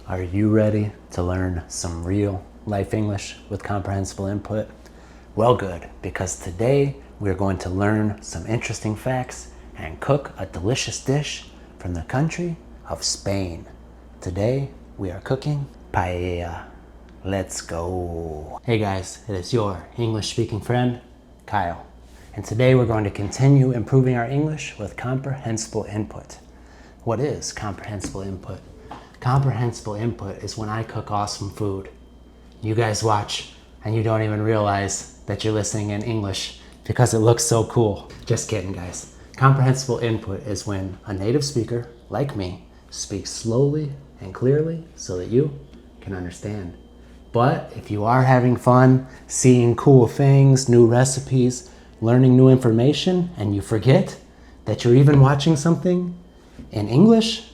Are you ready to learn some real life English with comprehensible input? Well, good, because today we're going to learn some interesting facts and cook a delicious dish from the country of Spain. Today we are cooking paella. Let's go. Hey guys, it is your English speaking friend, Kyle. And today we're going to continue improving our English with comprehensible input. What is comprehensible input? Comprehensible input is when I cook awesome food. You guys watch and you don't even realize that you're listening in English because it looks so cool. Just kidding, guys. Comprehensible input is when a native speaker, like me, speaks slowly and clearly so that you can understand. But if you are having fun, seeing cool things, new recipes, learning new information, and you forget that you're even watching something in English,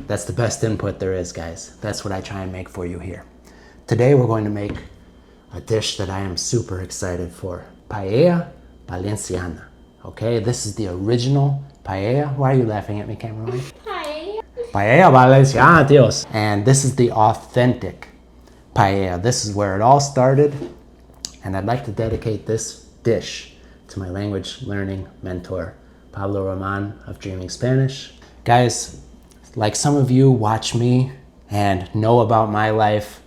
that's the best input there is, guys. That's what I try and make for you here. Today we're going to make a dish that I am super excited for. Paella Valenciana. Okay, this is the original paella. Why are you laughing at me, Cameron? Paella Valenciana, Dios. And this is the authentic paella. This is where it all started. And I'd like to dedicate this dish to my language learning mentor, Pablo Roman of Dreaming Spanish. Guys, like some of you watch me and know about my life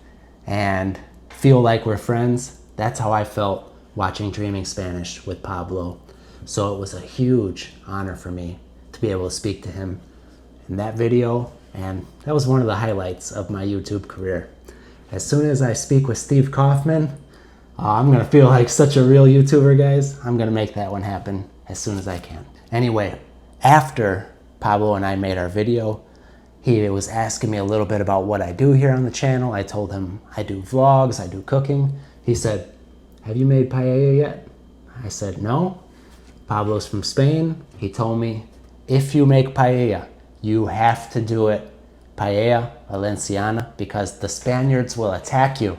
and feel like we're friends. That's how I felt watching Dreaming Spanish with Pablo. So it was a huge honor for me to be able to speak to him in that video, and that was one of the highlights of my YouTube career. As soon as I speak with Steve Kaufman, I'm gonna feel like such a real YouTuber, guys. I'm gonna make that one happen as soon as I can. Anyway, after Pablo and I made our video, he was asking me a little bit about what I do here on the channel. I told him I do vlogs, I do cooking. He said, "Have you made paella yet?" I said, "No." Pablo's from Spain. He told me, if you make paella, you have to do it Paella Valenciana because the Spaniards will attack you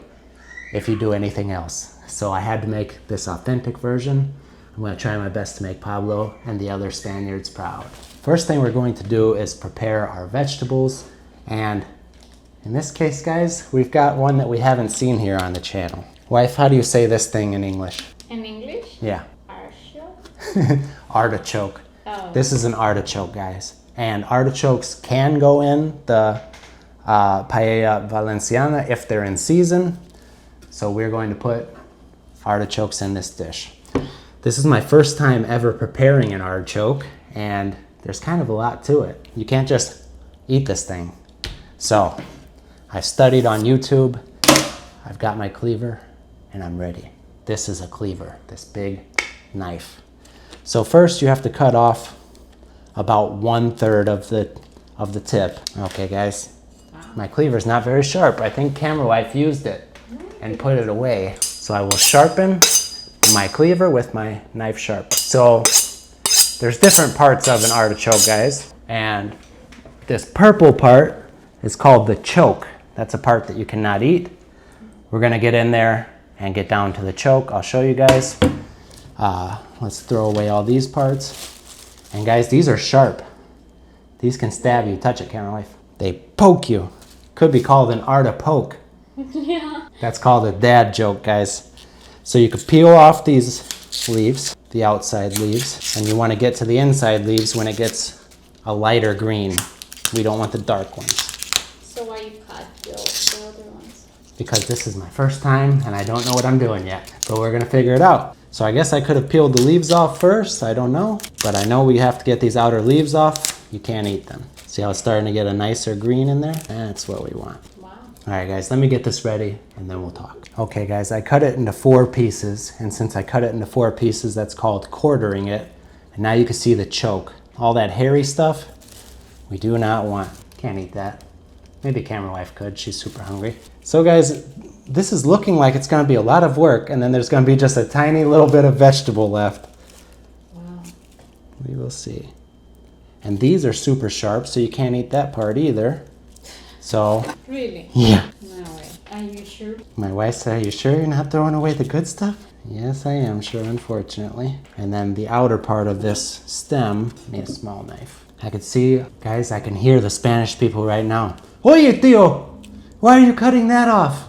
if you do anything else. So I had to make this authentic version. I'm gonna try my best to make Pablo and the other Spaniards proud. First thing we're going to do is prepare our vegetables, and in this case, guys, we've got one that we haven't seen here on the channel. Wife, how do you say this thing in English? In English? Yeah. Artichoke? Artichoke. Oh. This is an artichoke, guys. And artichokes can go in the Paella Valenciana if they're in season. So we're going to put artichokes in this dish. This is my first time ever preparing an artichoke, and there's kind of a lot to it. You can't just eat this thing. So I studied on YouTube. I've got my cleaver and I'm ready. This is a cleaver, this big knife. So first you have to cut off about 1/3 of the tip. Okay, guys, my cleaver's not very sharp. I think camera wife used it and put it away. So I will sharpen my cleaver with my knife sharp. So there's different parts of an artichoke, guys. And this purple part is called the choke. That's a part that you cannot eat. We're gonna get in there and get down to the choke. I'll show you guys. Let's throw away all these parts. And guys, these are sharp. These can stab you. Touch it, camera wife. They poke you. Could be called an artipoke. Yeah. That's called a dad joke, guys. So you could peel off these leaves, the outside leaves, and you want to get to the inside leaves when it gets a lighter green. We don't want the dark ones. So why you cut the other ones? Because this is my first time and I don't know what I'm doing yet, but we're gonna figure it out. So I guess I could have peeled the leaves off first, I don't know. But I know we have to get these outer leaves off. You can't eat them. See how it's starting to get a nicer green in there? That's what we want. Wow. All right, guys, let me get this ready and then we'll talk. Okay, guys, I cut it into 4 pieces. And since I cut it into 4 pieces, that's called quartering it. And now you can see the choke. All that hairy stuff, we do not want. Can't eat that. Maybe camera wife could, she's super hungry. So guys, this is looking like it's gonna be a lot of work, and then there's gonna be just a tiny little bit of vegetable left. Wow. We will see. And these are super sharp, so you can't eat that part either. So. Really? Yeah. No way. Are you sure? My wife said, "Are you sure you're not throwing away the good stuff?" Yes, I am sure, unfortunately. And then the outer part of this stem, need a small knife. I can see, guys, I can hear the Spanish people right now. Oye, tío! Why are you cutting that off?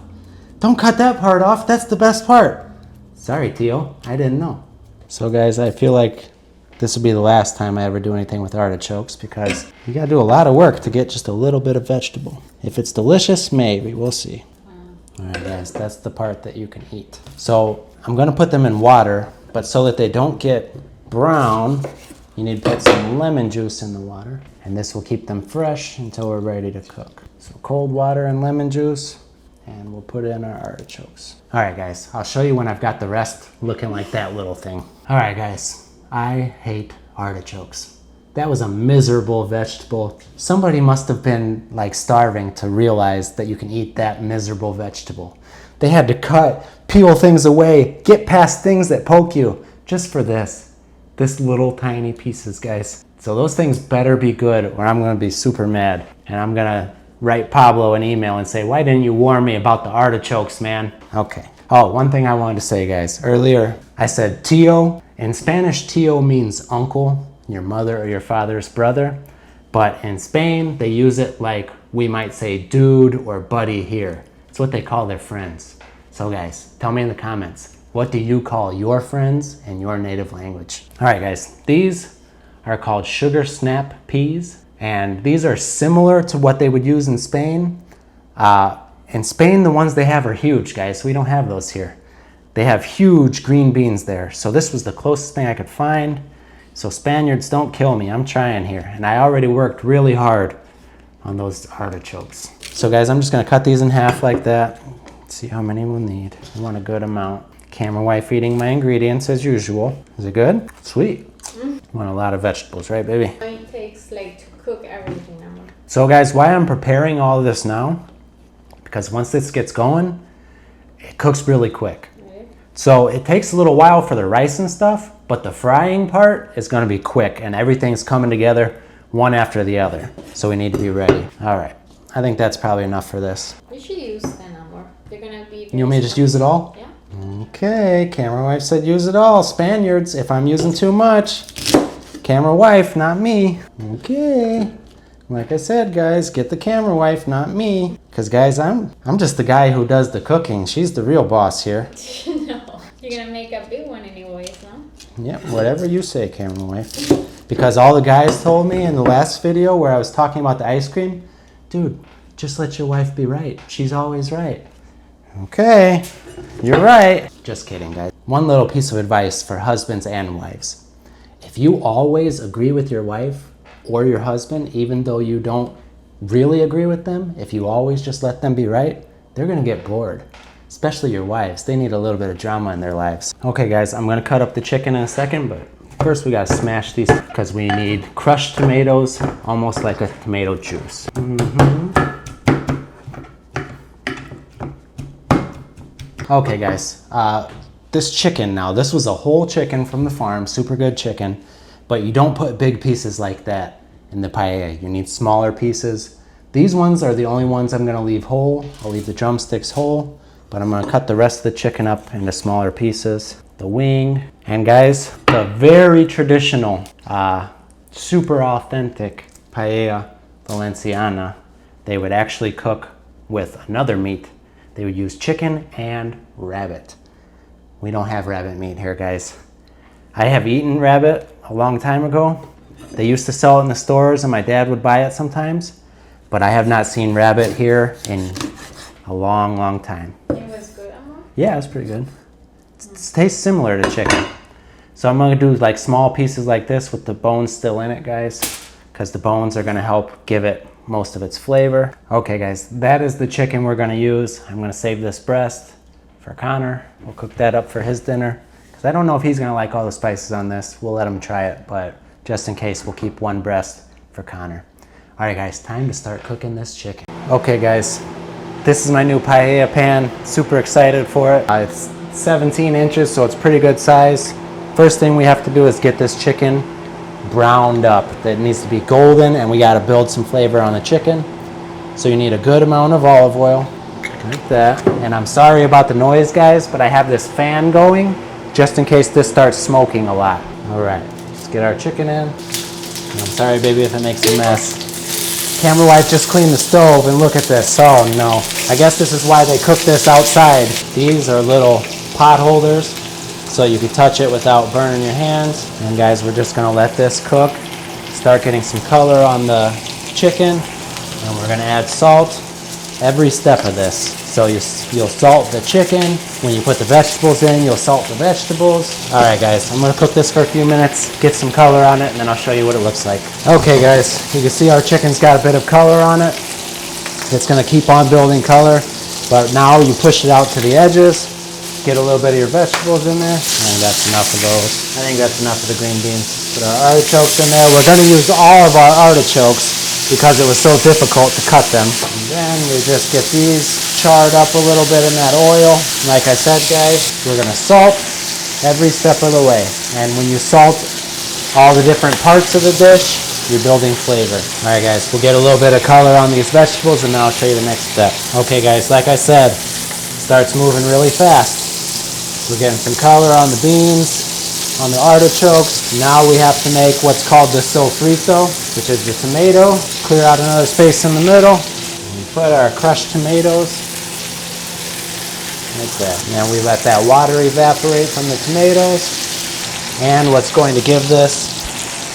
Don't cut that part off. That's the best part. Sorry, Tio. I didn't know. So guys, I feel like this will be the last time I ever do anything with artichokes because you gotta do a lot of work to get just a little bit of vegetable. If it's delicious, maybe. We'll see. All right, guys, that's the part that you can eat. So I'm gonna put them in water, but so that they don't get brown, you need to put some lemon juice in the water, and this will keep them fresh until we're ready to cook. So cold water and lemon juice, and we'll put in our artichokes. All right, guys, I'll show you when I've got the rest looking like that little thing. All right, guys, I hate artichokes. That was a miserable vegetable. Somebody must have been like starving to realize that you can eat that miserable vegetable. They had to cut, peel things away, get past things that poke you, just for this little tiny pieces, guys. So those things better be good or I'm gonna be super mad. And I'm gonna write Pablo an email and say, why didn't you warn me about the artichokes, man? Okay. Oh, one thing I wanted to say, guys. Earlier, I said tío. In Spanish, tío means uncle, your mother or your father's brother. But in Spain, they use it like we might say dude or buddy here. It's what they call their friends. So guys, tell me in the comments, what do you call your friends in your native language? All right, guys, these are called sugar snap peas. And these are similar to what they would use in Spain. In Spain, the ones they have are huge, guys. We don't have those here. They have huge green beans there. So this was the closest thing I could find. So Spaniards, don't kill me. I'm trying here. And I already worked really hard on those artichokes. So guys, I'm just gonna cut these in half like that. Let's see how many we'll need. I want a good amount. Camera wife eating my ingredients as usual. Is it good? Sweet. Want a lot of vegetables, right, baby? It takes like to cook everything now. So guys, why I'm preparing all of this now, because once this gets going, it cooks really quick. Right. So it takes a little while for the rice and stuff, but the frying part is gonna be quick and everything's coming together one after the other. So we need to be ready. All right, I think that's probably enough for this. We should use the number. They're gonna be. You want me to just use it all? Yeah. Okay, camera wife said use it all. Spaniards, if I'm using too much, camera wife, not me. Okay. Like I said, guys, get the camera wife, not me. Because, guys, I'm just the guy who does the cooking. She's the real boss here. No, you're gonna make a big one anyways, no? Yep, whatever you say, camera wife. Because all the guys told me in the last video where I was talking about the ice cream, dude, just let your wife be right. She's always right. Okay, you're right. Just kidding, guys. One little piece of advice for husbands and wives. If you always agree with your wife or your husband, even though you don't really agree with them, if you always just let them be right, they're gonna get bored. Especially your wives. They need a little bit of drama in their lives. Okay, guys, I'm gonna cut up the chicken in a second, but first we gotta smash these because we need crushed tomatoes, almost like a tomato juice. Okay, guys, this chicken now, this was a whole chicken from the farm, super good chicken, but you don't put big pieces like that in the paella. You need smaller pieces. These ones are the only ones I'm gonna leave whole. I'll leave the drumsticks whole, but I'm gonna cut the rest of the chicken up into smaller pieces. The wing, and guys, the very traditional, super authentic Paella Valenciana, they would actually cook with another meat. They would use chicken and rabbit. We don't have rabbit meat here, guys. I have eaten rabbit a long time ago. They used to sell it in the stores and my dad would buy it sometimes, but I have not seen rabbit here in a long, long time. It was good, Amor? Yeah, it's pretty good. It tastes similar to chicken. So I'm gonna do like small pieces like this with the bones still in it, guys, because the bones are gonna help give it most of its flavor. Okay, guys, that is the chicken we're gonna use. I'm gonna save this breast for Connor. We'll cook that up for his dinner, because I don't know if he's gonna like all the spices on this. We'll let him try it, but just in case, we'll keep one breast for Connor. All right, guys, time to start cooking this chicken. Okay, guys, this is my new paella pan. Super excited for it. It's 17 inches, so it's pretty good size. First thing we have to do is get this chicken browned up. That needs to be golden, and we gotta build some flavor on the chicken. So you need a good amount of olive oil, like that. And I'm sorry about the noise, guys, but I have this fan going just in case this starts smoking a lot. All right, let's get our chicken in. And I'm sorry, baby, if it makes a mess. Camera wife just cleaned the stove and look at this. Oh no. I guess this is why they cook this outside. These are little pot holders so you can touch it without burning your hands. And guys, we're just gonna let this cook. Start getting some color on the chicken. And we're gonna add salt every step of this. So you'll salt the chicken. When you put the vegetables in, you'll salt the vegetables. All right, guys, I'm gonna cook this for a few minutes, get some color on it, and then I'll show you what it looks like. Okay, guys, you can see our chicken's got a bit of color on it. It's gonna keep on building color, but now you push it out to the edges, get a little bit of your vegetables in there. I think that's enough of those. I think that's enough of the green beans. Put our artichokes in there. We're gonna use all of our artichokes because it was so difficult to cut them. And then we just get these charred up a little bit in that oil. Like I said, guys, we're gonna salt every step of the way. And when you salt all the different parts of the dish, you're building flavor. All right, guys, we'll get a little bit of color on these vegetables and then I'll show you the next step. Okay, guys, like I said, it starts moving really fast. We're getting some color on the beans, on the artichokes. Now we have to make what's called the sofrito, which is the tomato. Clear out another space in the middle. We put our crushed tomatoes like that. Now we let that water evaporate from the tomatoes. And what's going to give this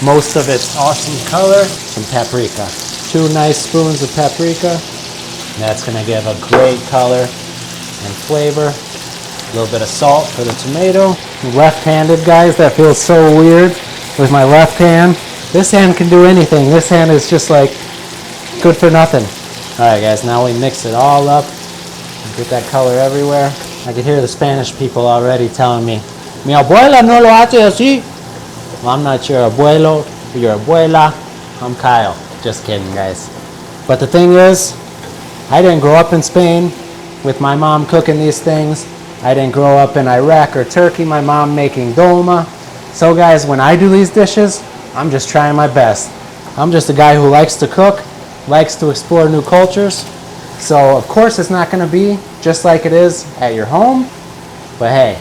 most of its awesome color, some paprika. 2 nice spoons of paprika. That's going to give a great color and flavor. A little bit of salt for the tomato. Left-handed, guys, that feels so weird with my left hand. This hand can do anything. This hand is just like good for nothing. All right, guys, now we mix it all up. Get that color everywhere. I can hear the Spanish people already telling me, mi abuela no lo hace así. Well, I'm not your abuelo, your abuela. I'm Kyle. Just kidding, guys. But the thing is, I didn't grow up in Spain with my mom cooking these things. I didn't grow up in Iraq or Turkey, my mom making dolma. So guys, when I do these dishes, I'm just trying my best. I'm just a guy who likes to cook, likes to explore new cultures. So of course it's not gonna be just like it is at your home, but hey,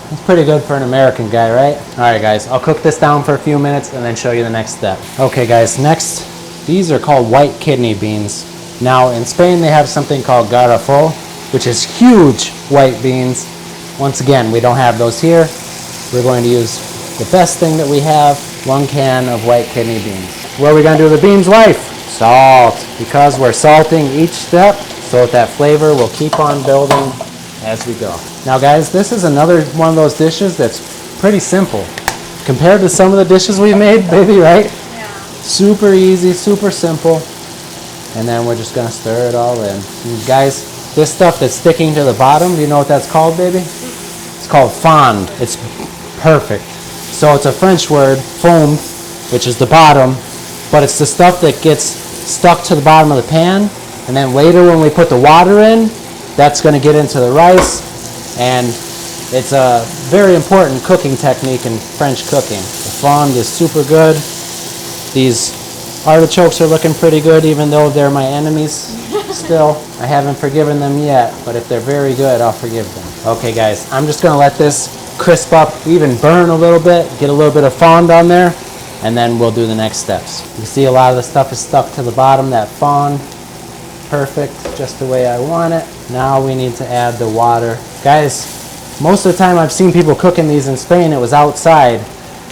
it's pretty good for an American guy, right? All right, guys, I'll cook this down for a few minutes and then show you the next step. Okay, guys, next, these are called white kidney beans. Now, in Spain, they have something called garrafo, which is huge white beans. Once again, we don't have those here. We're going to use the best thing that we have, 1 can of white kidney beans. What are we gonna do with the beans, wife? Salt, because we're salting each step so that flavor will keep on building as we go. Now guys, this is another one of those dishes that's pretty simple. Compared to some of the dishes we've made, baby, right? Yeah. Super easy, super simple. And then we're just gonna stir it all in. And guys, this stuff that's sticking to the bottom, do you know what that's called, baby? It's called fond. It's perfect. So it's a French word, fond, which is the bottom, but it's the stuff that gets stuck to the bottom of the pan. And then later when we put the water in, that's gonna get into the rice. And it's a very important cooking technique in French cooking. The fond is super good. These artichokes are looking pretty good, even though they're my enemies still. I haven't forgiven them yet, but if they're very good, I'll forgive them. Okay guys, I'm just gonna let this crisp up, even burn a little bit, get a little bit of fond on there, and then we'll do the next steps. You see a lot of the stuff is stuck to the bottom, that fond. Perfect, just the way I want it. Now we need to add the water. Guys, most of the time I've seen people cooking these in Spain, it was outside.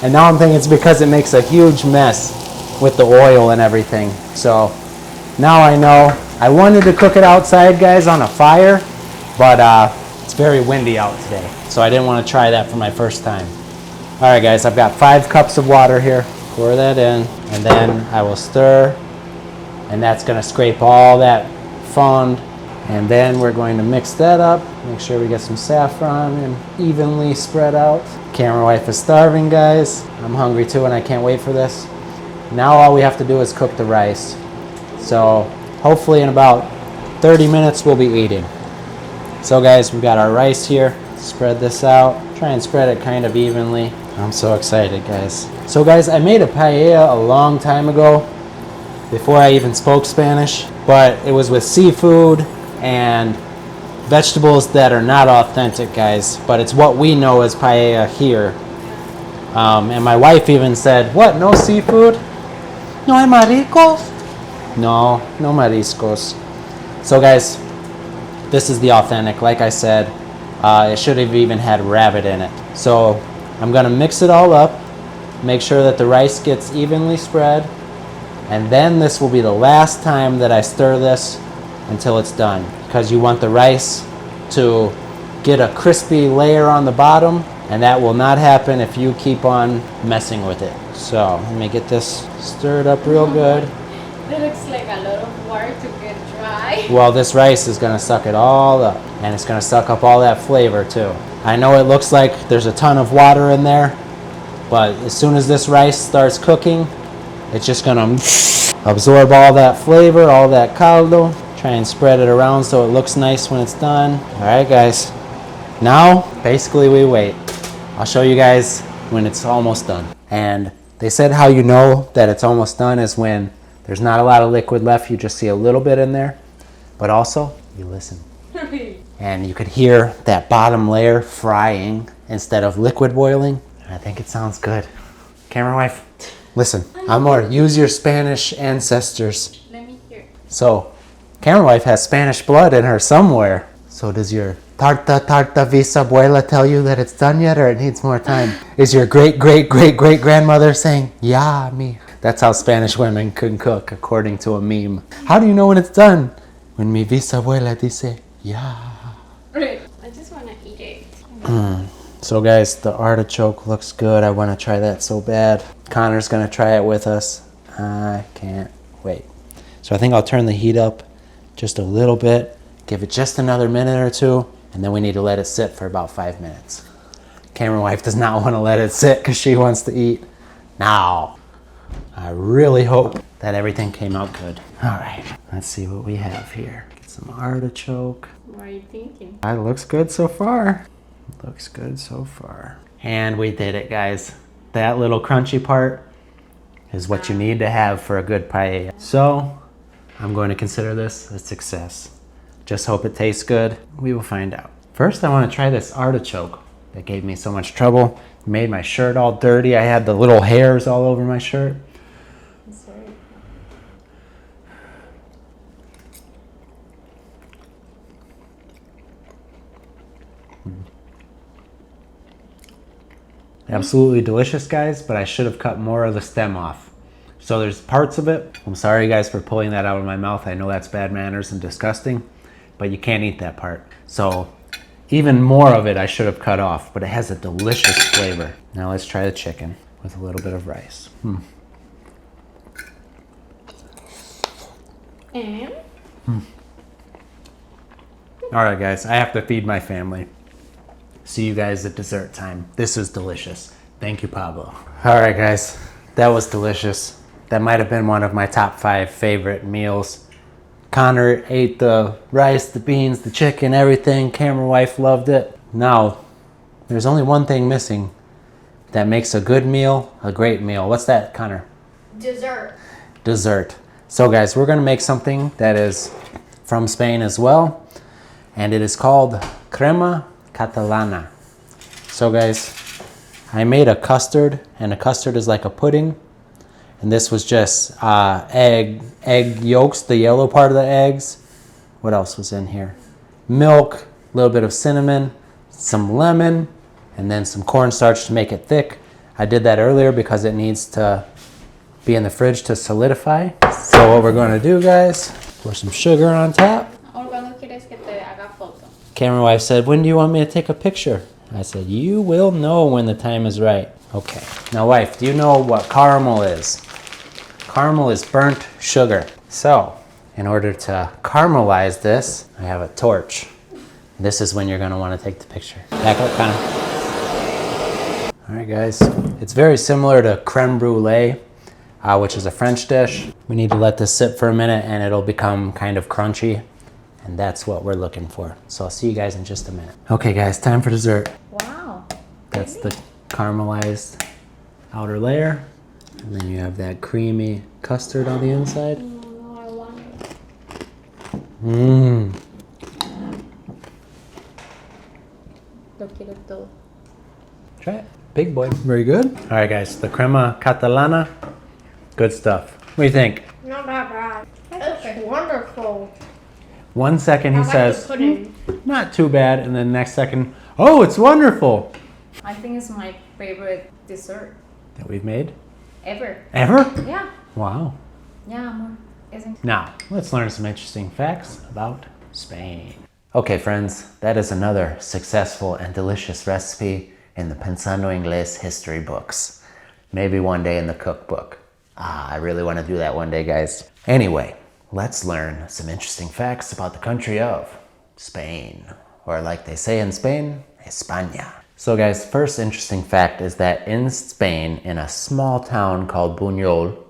And now I'm thinking it's because it makes a huge mess with the oil and everything. So now I know. I wanted to cook it outside, guys, on a fire, but it's very windy out today. So I didn't want to try that for my first time. All right, guys, I've got 5 cups of water here. Pour that in, and then I will stir. And that's gonna scrape all that fond. And then we're going to mix that up. Make sure we get some saffron and evenly spread out. Camera wife is starving, guys. I'm hungry too and I can't wait for this. Now all we have to do is cook the rice. So hopefully in about 30 minutes we'll be eating. So guys, we've got our rice here. Spread this out. Try and spread it kind of evenly. I'm so excited, guys. So guys, I made a paella a long time ago, before I even spoke Spanish, but it was with seafood and vegetables that are not authentic, guys, but it's what we know as paella here. And my wife even said, what, no seafood? No hay mariscos? No mariscos. So guys, this is the authentic. Like I said, it should have even had rabbit in it. So I'm gonna mix it all up, make sure that the rice gets evenly spread, and then this will be the last time that I stir this until it's done, because you want the rice to get a crispy layer on the bottom, and that will not happen if you keep on messing with it. So let me get this stirred up real good. That looks like a lot of water to get dry. Well, this rice is gonna suck it all up, and it's gonna suck up all that flavor too. I know it looks like there's a ton of water in there, but as soon as this rice starts cooking, it's just gonna absorb all that flavor, all that caldo. Try and spread it around so it looks nice when it's done. All right, guys. Now, basically we wait. I'll show you guys when it's almost done. And they said how you know that it's almost done is when there's not a lot of liquid left, you just see a little bit in there, but also you listen. And you could hear that bottom layer frying instead of liquid boiling. I think it sounds good. Camera wife, listen. Amor, use your Spanish ancestors. Let me hear. So, camera wife has Spanish blood in her somewhere. So does your tarta bisabuela tell you that it's done yet, or it needs more time? Is your great grandmother saying, "Yeah, me"? That's how Spanish women can cook, according to a meme. How do you know when it's done? When mi bisabuela dice, "Yeah." I just want to eat it. So guys, the artichoke looks good. I want to try that so bad. Connor's gonna try it with us. I can't wait. So I think I'll turn the heat up just a little bit. Give it just another minute or two, and then we need to let it sit for about 5 minutes. Camera wife does not want to let it sit because she wants to eat now. I really hope that everything came out good. All right, let's see what we have here. Get some artichoke. What are you thinking? It looks good so far. Looks good so far. And we did it, guys. That little crunchy part is what you need to have for a good paella. So I'm going to consider this a success. Just hope it tastes good. We will find out. First, I want to try this artichoke that gave me so much trouble. Made my shirt all dirty. I had the little hairs all over my shirt. I'm sorry. Absolutely delicious, guys, but I should have cut more of the stem off. So there's parts of it. I'm sorry, guys, for pulling that out of my mouth. I know that's bad manners and disgusting, but you can't eat that part. So even more of it I should have cut off, but it has a delicious flavor. Now let's try the chicken with a little bit of rice. And? All right, guys, I have to feed my family. See you guys at dessert time. This is delicious. Thank you, Pablo. All right, guys, that was delicious. That might have been one of my top 5 favorite meals. Connor ate the rice, the beans, the chicken, everything. Camera wife loved it. Now, there's only one thing missing that makes a good meal a great meal. What's that, Connor? Dessert. Dessert. So guys, we're gonna make something that is from Spain as well, and it is called crema catalana. So guys, I made a custard, and a custard is like a pudding, and this was just egg yolks, the yellow part of the eggs. What else was in here? Milk, a little bit of cinnamon, some lemon, and then some cornstarch to make it thick. I did that earlier because it needs to be in the fridge to solidify. So what we're going to do, guys, pour some sugar on top. ¿O cuando quieres que te haga foto? Camera wife said, "When do you want me to take a picture?" I said, "You will know when the time is right." Okay. Now, wife, do you know what caramel is? Caramel is burnt sugar. So, in order to caramelize this, I have a torch. This is when you're going to want to take the picture. Back up, Connor. All right, guys. It's very similar to creme brulee, which is a French dish. We need to let this sit for a minute and it'll become kind of crunchy. And that's what we're looking for. So I'll see you guys in just a minute. Okay, guys, time for dessert. Wow. That's the caramelized outer layer. And then you have that creamy custard on the inside. No, I want it. Mmm. Lo quiero todo. Try it. Big boy. Very good. All right, guys, the crema catalana. Good stuff. What do you think? Not that bad. It's wonderful. 1 second he I like says, the pudding. not too bad, and then next second, oh, it's wonderful. I think it's my favorite dessert That we've made? ever. Ever? Yeah. Wow. Yeah, amor. Isn't Now, let's learn some interesting facts about Spain. Okay, friends, that is another successful and delicious recipe in the Pensando Inglés history books. Maybe one day in the cookbook. I really want to do that one day, guys. Anyway, let's learn some interesting facts about the country of Spain. Or like they say in Spain, España. So guys, first interesting fact is that in Spain, in a small town called Buñol,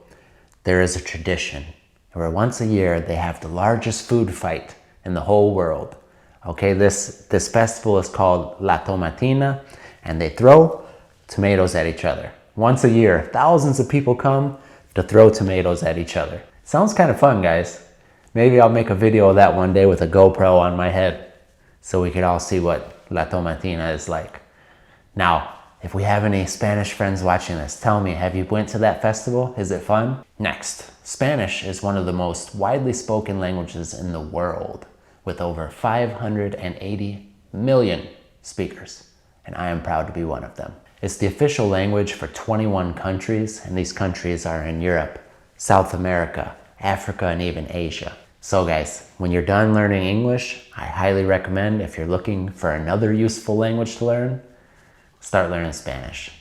there is a tradition where once a year they have the largest food fight in the whole world. Okay, this festival is called La Tomatina, and they throw tomatoes at each other. Once a year, thousands of people come to throw tomatoes at each other. Sounds kind of fun, guys. Maybe I'll make a video of that one day with a GoPro on my head so we could all see what La Tomatina is like. Now, if we have any Spanish friends watching this, tell me, have you went to that festival? Is it fun? Next, Spanish is one of the most widely spoken languages in the world with over 580 million speakers, and I am proud to be one of them. It's the official language for 21 countries, and these countries are in Europe, South America, Africa, and even Asia. So guys, when you're done learning English, I highly recommend, if you're looking for another useful language to learn, start learning Spanish.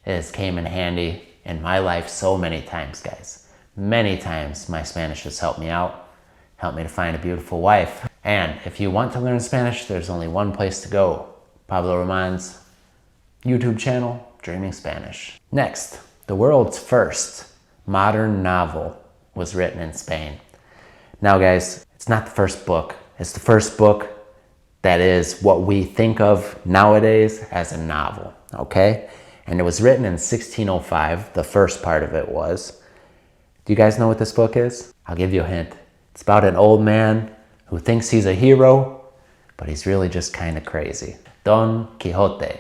It has came in handy in my life so many times, guys. Many times my Spanish has helped me out, helped me to find a beautiful wife. And if you want to learn Spanish, there's only one place to go. Pablo Roman's YouTube channel, Dreaming Spanish. Next, the world's first modern novel was written in Spain. Now guys, it's not the first book. It's the first book that is what we think of nowadays as a novel, okay? And it was written in 1605, the first part of it was. Do you guys know what this book is? I'll give you a hint. It's about an old man who thinks he's a hero, but he's really just kind of crazy. Don Quixote.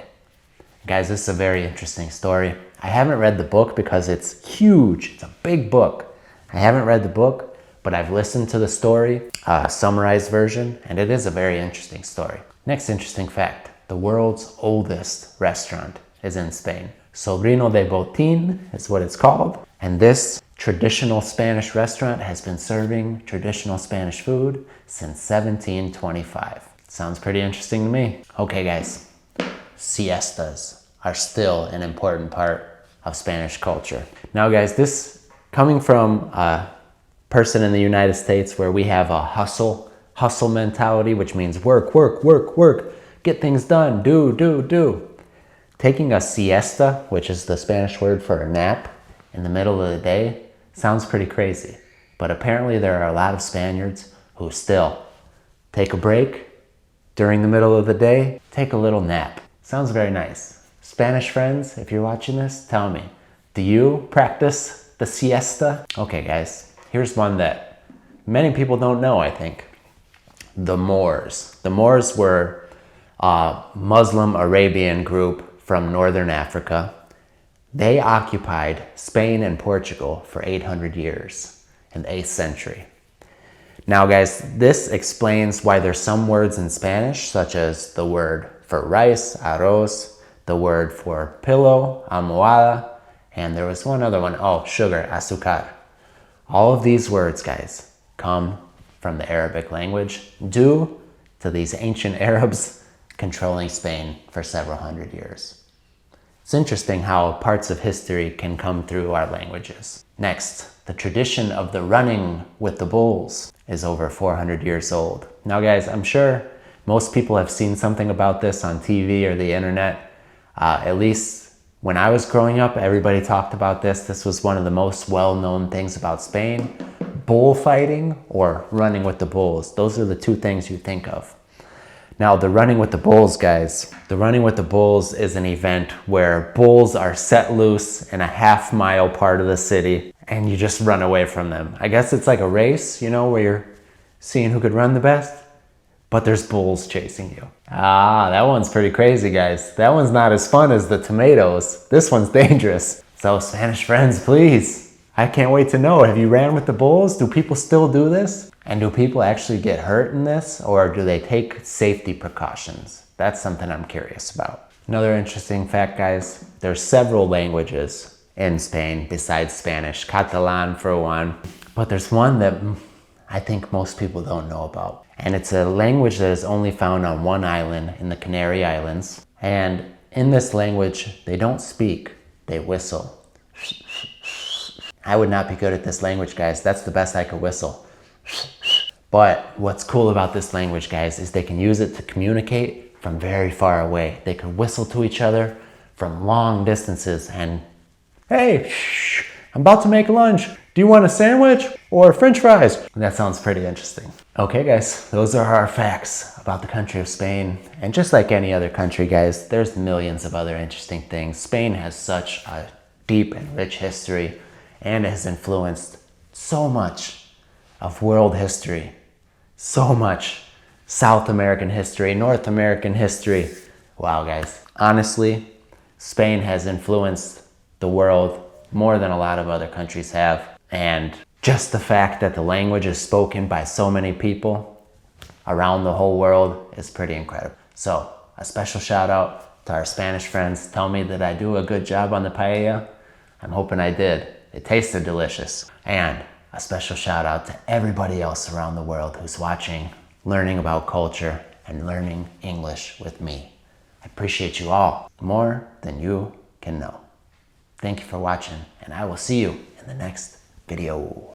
Guys, this is a very interesting story. I haven't read the book because it's huge. It's a big book. I haven't read the book, but I've listened to the story, summarized version, and it is a very interesting story. Next interesting fact, the world's oldest restaurant is in Spain. Sobrino de Botín is what it's called. And this traditional Spanish restaurant has been serving traditional Spanish food since 1725. Sounds pretty interesting to me. Okay guys, siestas are still an important part of Spanish culture. Now guys, this coming from a person in the United States where we have a hustle mentality, which means work, get things done, do. Taking a siesta, which is the Spanish word for a nap, in the middle of the day sounds pretty crazy. But apparently there are a lot of Spaniards who still take a break during the middle of the day, take a little nap. Sounds very nice. Spanish friends, if you're watching this, tell me, do you practice the siesta? Okay guys, here's one that many people don't know, I think. The Moors. The Moors were a Muslim Arabian group from Northern Africa. They occupied Spain and Portugal for 800 years in the 8th century. Now guys, this explains why there's some words in Spanish, such as the word for rice, arroz, the word for pillow, almohada, and there was one other one, oh, sugar, azúcar. All of these words, guys, come from the Arabic language due to these ancient Arabs controlling Spain for several hundred years. It's interesting how parts of history can come through our languages. Next, the tradition of the running with the bulls is over 400 years old. Now guys, I'm sure most people have seen something about this on TV or the internet. At least when I was growing up, everybody talked about this. This was one of the most well-known things about Spain. Bullfighting or running with the bulls. Those are the two things you think of. Now, the running with the bulls, guys. The running with the bulls is an event where bulls are set loose in a half-mile part of the city and you just run away from them. I guess it's like a race, you know, where you're seeing who could run the best, but there's bulls chasing you. That one's pretty crazy, guys. That one's not as fun as the tomatoes. This one's dangerous. So Spanish friends, please, I can't wait to know. Have you ran with the bulls? Do people still do this? And do people actually get hurt in this, or do they take safety precautions? That's something I'm curious about. Another interesting fact, guys, there's several languages in Spain besides Spanish, Catalan for one, but there's one that I think most people don't know about. And it's a language that is only found on one island in the Canary Islands. And in this language, they don't speak, they whistle. I would not be good at this language, guys. That's the best I could whistle. But what's cool about this language, guys, is they can use it to communicate from very far away. They can whistle to each other from long distances and, hey, I'm about to make lunch. Do you want a sandwich or French fries? That sounds pretty interesting. Okay, guys, those are our facts about the country of Spain. And just like any other country, guys, there's millions of other interesting things. Spain has such a deep and rich history, and it has influenced so much of world history, so much South American history, North American history. Wow, guys. Honestly, Spain has influenced the world more than a lot of other countries have. And just the fact that the language is spoken by so many people around the whole world is pretty incredible. So, a special shout out to our Spanish friends. Tell me that I do a good job on the paella. I'm hoping I did. It tasted delicious. And a special shout out to everybody else around the world who's watching, learning about culture, and learning English with me. I appreciate you all more than you can know. Thank you for watching, and I will see you in the next video.